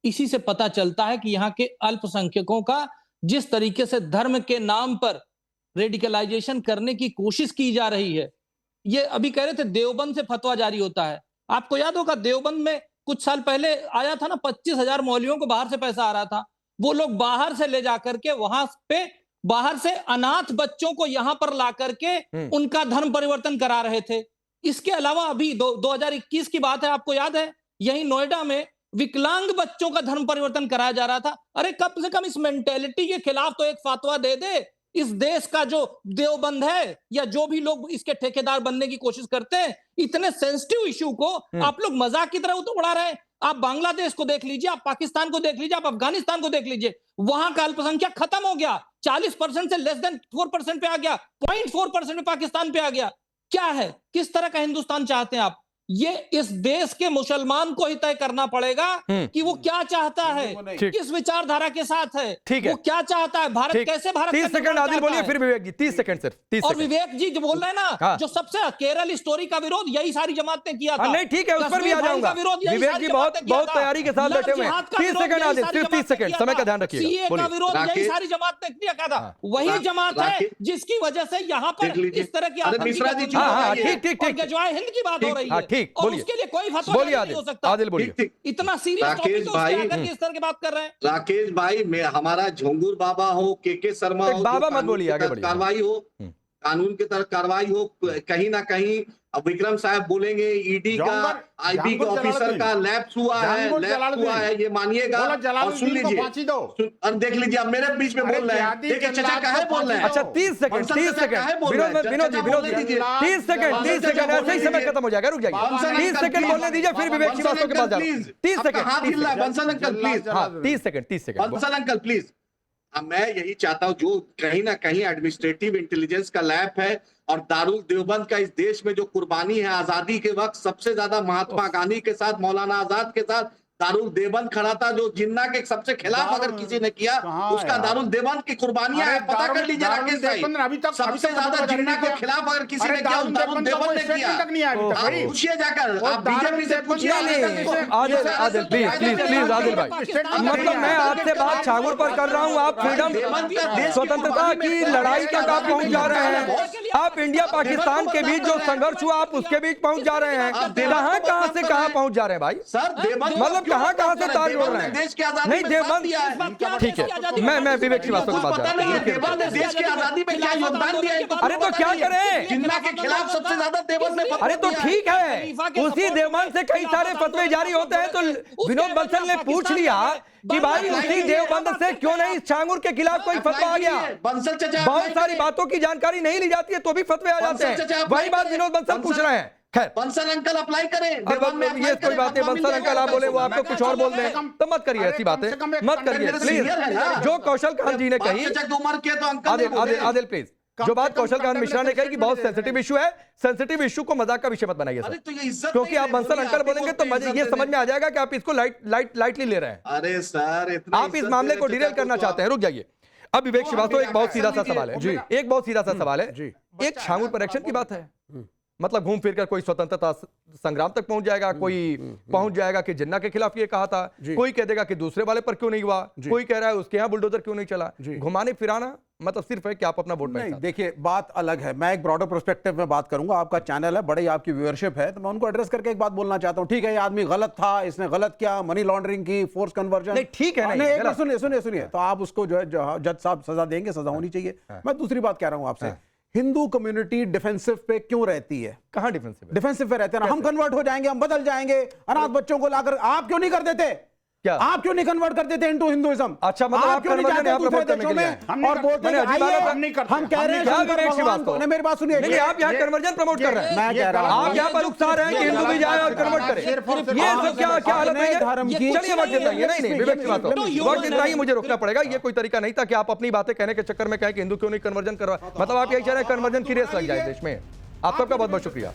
इसी से पता चलता है कि यहाँ के अल्पसंख्यकों का जिस तरीके से धर्म के नाम पर रेडिकलाइजेशन करने की कोशिश की जा रही है। ये अभी कह रहे थे देवबंद से फतवा जारी होता है। आपको याद होगा देवबंद में कुछ साल पहले आया था ना, 25,000 मौलवियों को बाहर से पैसा आ रहा था। वो लोग बाहर से ले जाकर के वहां पे बाहर से अनाथ बच्चों को यहां पर ला करके उनका धर्म परिवर्तन करा रहे थे। इसके अलावा अभी 2021 की बात है, आपको याद है, यही नोएडा में विकलांग बच्चों का धर्म परिवर्तन कराया जा रहा था। अरे कम से कम इस मेंटेलिटी के खिलाफ तो एक फतवा दे दे। इस देश का जो देवबंद है या जो भी लोग इसके ठेकेदार बनने की कोशिश करते हैं, इतने सेंसिटिव इशू को आप लोग मजाक की तरह उड़ा रहे हैं। आप बांग्लादेश को देख लीजिए, आप पाकिस्तान को देख लीजिए, आप अफगानिस्तान को देख लीजिए, वहां का अल्पसंख्यक खत्म हो गया, 40% से लेस देन 4% पे आ गया, 0.4% में पाकिस्तान पे आ गया। क्या है, किस तरह का हिंदुस्तान चाहते हैं आप? ये इस देश के मुसलमान को ही तय करना पड़ेगा कि वो क्या चाहता है, किस विचारधारा के साथ है, वो क्या चाहता है, भारत कैसे भारत 30 सेकंड आदिल बोलिए, फिर विवेक जी 30 सेकंड सिर्फ 30 और सेकंड। विवेक जी जो बोल रहे हैं ना, जो सबसे केरल स्टोरी का विरोध यही सारी जमात ने किया था। नहीं ठीक है, उस पर भी आ जाऊंगा। विवेक जी बहुत तैयारी के साथ बैठे हुए हैं। 30 सेकंड आदिल, सिर्फ 30 सेकंड, समय का ध्यान रखिए। सीए का विरोध यही सारी जमात ने किया था। वही जमात है जिसकी वजह से यहाँ पर इस तरह की गजवाए हिंद की बात हो रही है। ठीक, और उसके लिए कोई फतवा नहीं हो सकता। आदिल बोलिए। इतना सीरियस टॉपिक इस तरह की बात कर रहे हैं। राकेश भाई, मैं हमारा झोंगुर बाबा हो, के शर्मा हो, बाबा मत बोलिए, आगे बढ़िए। कार्रवाई हो, कानून की तरह कार्रवाई हो, कहीं ना कहीं अब विक्रम साहब बोलेंगे ईडी का, आईबी के ऑफिसर का लैप्स हुआ है, ये मानिएगा। और सुन लीजिए और देख लीजिए, अब मेरे बीच में बोल रहे हैं, देखिए चचा काहे बोल रहे हैं। अच्छा 30 सेकंड विनोद जी 30 सेकंड, ऐसे ही समय खत्म हो जाएगा, रुक जाइए। 30 सेकंड बोलने दीजिए, फिर विवेक श्रीवास्तव के पास जाओ। 30 second Bansal uncle please, 30 second Bansal uncle please. अब मैं यही चाहता हूं, जो कहीं ना कहीं एडमिनिस्ट्रेटिव इंटेलिजेंस का लैब है और दारुल देवबंद का इस देश में जो कुर्बानी है आजादी के वक्त, सबसे ज्यादा महात्मा गांधी के साथ, मौलाना आजाद के साथ दारुल देवबंद खड़ा था, जो जिन्ना के सबसे खिलाफ अगर किसी ने किया, उसका दारुल देवबंद की कुर्बानियां है, पता कर लीजिए राकेश भाई। सबसे ज्यादा जिन्ना के खिलाफ अगर किसी ने किया, दारुल देवबंद ने किया। आप पूछिए जाकर, आप बीजेपी से पूछिए। आदिल प्लीज आदिल भाई, मतलब मैं आपसे बात छांगुर पर कर रहा हूँ, आप फ्रीडम स्वतंत्रता की लड़ाई तक आप पहुंच जा रहे हैं। आप इंडिया पाकिस्तान के बीच जो संघर्ष हुआ, आप उसके बीच पहुंच जा रहे हैं। कहां से कहां पहुंच जा रहे हैं भाई? सर मतलब कहां से तार जोड़ रहे हैं? देश की आजादी नहीं देवबंद, ठीक है, मैं विवेक श्रीवास्तव की बात कर रहा हूं। देश की आजादी में क्या योगदान दिया? अरे तो क्या करें? जिन्ना के खिलाफ सबसे ज्यादा देवबंद ने। अरे तो ठीक है, उसी देवबंद से कई सारे फतवे जारी होते हैं। तो विनोद बंसल ने पूछ लिया कि भाई उसी देवबंद से क्यों नहीं छांगुर के खिलाफ कोई फतवा आ गया? बहुत सारी बातों की जानकारी नहीं ली जाती है तो भी फतवे आ जाते हैं। वही बात विनोद बंसल पूछ रहे हैं। खैर, बंसल अंकल अप्लाई करें, ये कोई बात नहीं। बंसल अंकल आप बोले, वो आपको कुछ और बोल दें तो मत करिए, ऐसी बातें मत करिए प्लीज। जो कौशल कांत जी ने कही, आदिल प्लीज, जो बात कौशल कांत मिश्रा ने कही कि बहुत सेंसिटिव इशू है, सेंसिटिव इशू को मजाक का विषय मत बनाइए सर, क्योंकि आप बंसल अंकल बोलेंगे तो ये समझ में आ जाएगा कि आप इसको लाइटली ले रहे हैं। अरे सर, आप इस मामले को डिरेल करना चाहते हैं। रुक जाइए। अब विवेक श्रीवास्तव, एक बहुत सीधा सा सवाल है, एक बहुत सीधा सा सवाल है। एक छांगुर पर एक्शन की बात है, मतलब घूम फिर कर कोई स्वतंत्रता संग्राम तक पहुंच जाएगा, कोई पहुंच जाएगा कि जिन्ना के खिलाफ ये कहा था, कोई कह देगा कि दूसरे वाले पर क्यों नहीं हुआ, कोई कह रहा है उसके यहाँ बुलडोजर क्यों नहीं चला। घुमाने फिराना मतलब सिर्फ है कि आप अपना वोट नहीं। देखिए बात अलग है, मैं एक ब्रॉडर पर्सपेक्टिव में बात करूंगा। आपका चैनल है, बड़ी आपकी व्यूअरशिप है, तो मैं उनको एड्रेस करके एक बात बोलना चाहता हूं। ठीक है, ये आदमी गलत था, इसने गलत किया, मनी लॉन्ड्रिंग की, फोर्स कन्वर्जन, नहीं ठीक है, नहीं सुनिए, तो आप उसको जो है जज साहब सजा देंगे, सजा होनी चाहिए। मैं दूसरी बात कह रहा हूं आपसे, हिंदू कम्युनिटी डिफेंसिव पे क्यों रहती है? कहां डिफेंसिव पे रहते हैं ना? हम कन्वर्ट हो जाएंगे, हम बदल जाएंगे, अनाथ बच्चों को लाकर आप क्यों नहीं कर देते? क्या आप क्यों नहीं कन्वर्ट कर देते इनटू हिंदुइज्म? अच्छा, मतलब आप क्यों नहीं जाते दूसरे देशों में और बोलते हैं हम कह रहे हैं, मेरी बात सुनिए, नहीं आप यहाँ कन्वर्जन प्रमोट कर रहे हैं। मैं कह रहा हूं आप यहाँ पर उकसा रहे हैं कि हिंदू भी जाए और कन्वर्ट करे। ये सब क्या हालत है धर्म की? चलिए वक्त जिताइए। नहीं विवेक श्रीवास्तव, वक्त जिताइए, मुझे रोकना पड़ेगा। ये कोई तरीका नहीं था कि आप अपनी बातें कहने के चक्कर में कहें कि हिंदू क्यों नहीं कन्वर्जन करवा। मतलब आप यही चाह रहे हैं कन्वर्जन की रेस लग जाए देश में। आप सबका बहुत बहुत शुक्रिया।